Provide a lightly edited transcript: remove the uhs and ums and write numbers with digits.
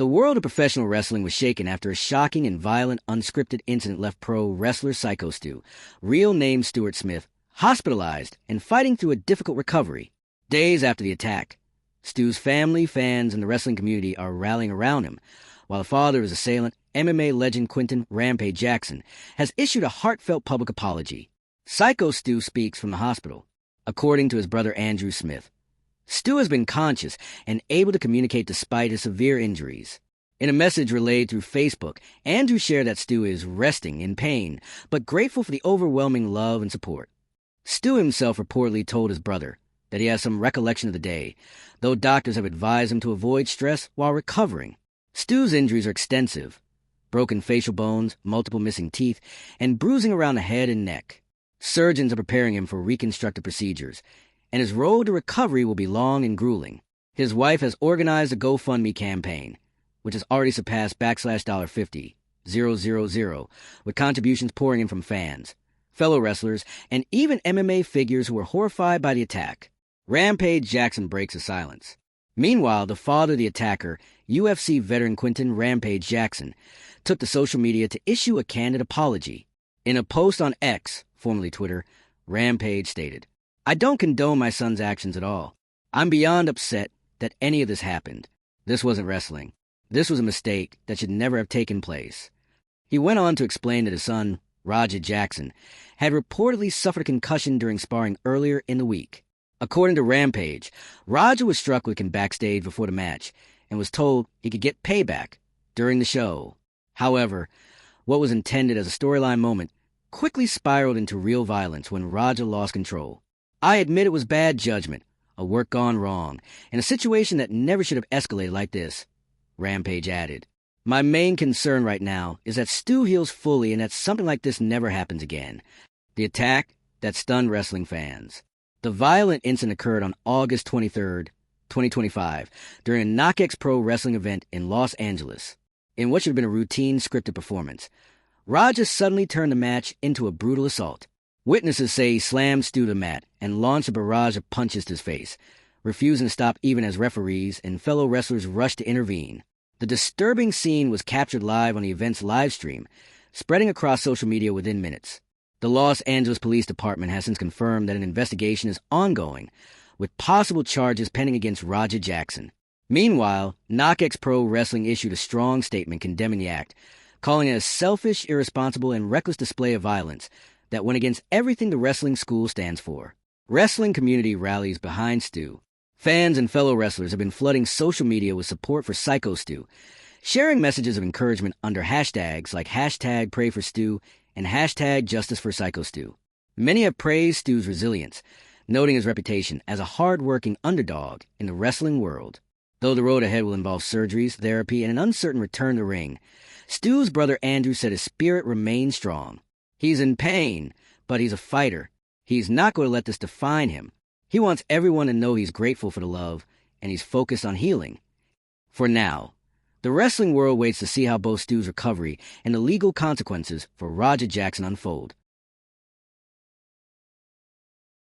The world of professional wrestling was shaken after a shocking and violent unscripted incident left pro wrestler Syko Stu, real name Swuart Smith, hospitalized and fighting through a difficult recovery. Days after the attack, Stu's family, fans, and the wrestling community are rallying around him, while the father of his assailant, MMA legend Quinton "Rampage" Jackson, has issued a heartfelt public apology. Syko Stu speaks from the hospital. According to his brother Andrew Smith, Stu has been conscious and able to communicate despite his severe injuries. In a message relayed through Facebook, Andrew shared that Stu is resting in pain, but grateful for the overwhelming love and support. Stu himself reportedly told his brother that he has some recollection of the day, though doctors have advised him to avoid stress while recovering. Stu's injuries are extensive: broken facial bones, multiple missing teeth, and bruising around the head and neck. Surgeons are preparing him for reconstructive procedures, and his road to recovery will be long and grueling. His wife has organized a GoFundMe campaign, which has already surpassed $50,000, with contributions pouring in from fans, fellow wrestlers, and even MMA figures who were horrified by the attack. Rampage Jackson breaks his silence. Meanwhile, the father of the attacker, UFC veteran Quinton "Rampage" Jackson, took to social media to issue a candid apology. In a post on X, formerly Twitter, Rampage stated, "I don't condone my son's actions at all. I'm beyond upset that any of this happened. This wasn't wrestling. This was a mistake that should never have taken place." He went on to explain that his son, Raja Jackson, had reportedly suffered a concussion during sparring earlier in the week. According to Rampage, Raja was struck with backstage before the match and was told he could get payback during the show. However, what was intended as a storyline moment quickly spiraled into real violence when Raja lost control. "I admit it was bad judgment, a work gone wrong, and a situation that never should have escalated like this," Rampage added. "My main concern right now is that Stu heals fully and that something like this never happens again." The attack that stunned wrestling fans. The violent incident occurred on August 23, 2025, during a KnockX Pro wrestling event in Los Angeles. In what should have been a routine scripted performance, Raja suddenly turned the match into a brutal assault. Witnesses say he slammed Stu to the mat and launched a barrage of punches to his face, refusing to stop even as referees and fellow wrestlers rushed to intervene. The disturbing scene was captured live on the event's live stream, spreading across social media within minutes. The Los Angeles Police Department has since confirmed that an investigation is ongoing, with possible charges pending against Raja Jackson. Meanwhile, KnockX Pro Wrestling issued a strong statement condemning the act, calling it a selfish, irresponsible, and reckless display of violence that went against everything the wrestling school stands for. Wrestling community rallies behind Stu. Fans and fellow wrestlers have been flooding social media with support for Syko Stu, sharing messages of encouragement under hashtags like #PrayForStu and #JusticeForSykoStu. Many have praised Stu's resilience, noting his reputation as a hard-working underdog in the wrestling world. Though the road ahead will involve surgeries, therapy, and an uncertain return to the ring, Stu's brother Andrew said his spirit remains strong. He's in pain, but he's a fighter. He's not going to let this define him. He wants everyone to know he's grateful for the love, and he's focused on healing. For now, the wrestling world waits to see how both Stu's recovery and the legal consequences for Raja Jackson unfold.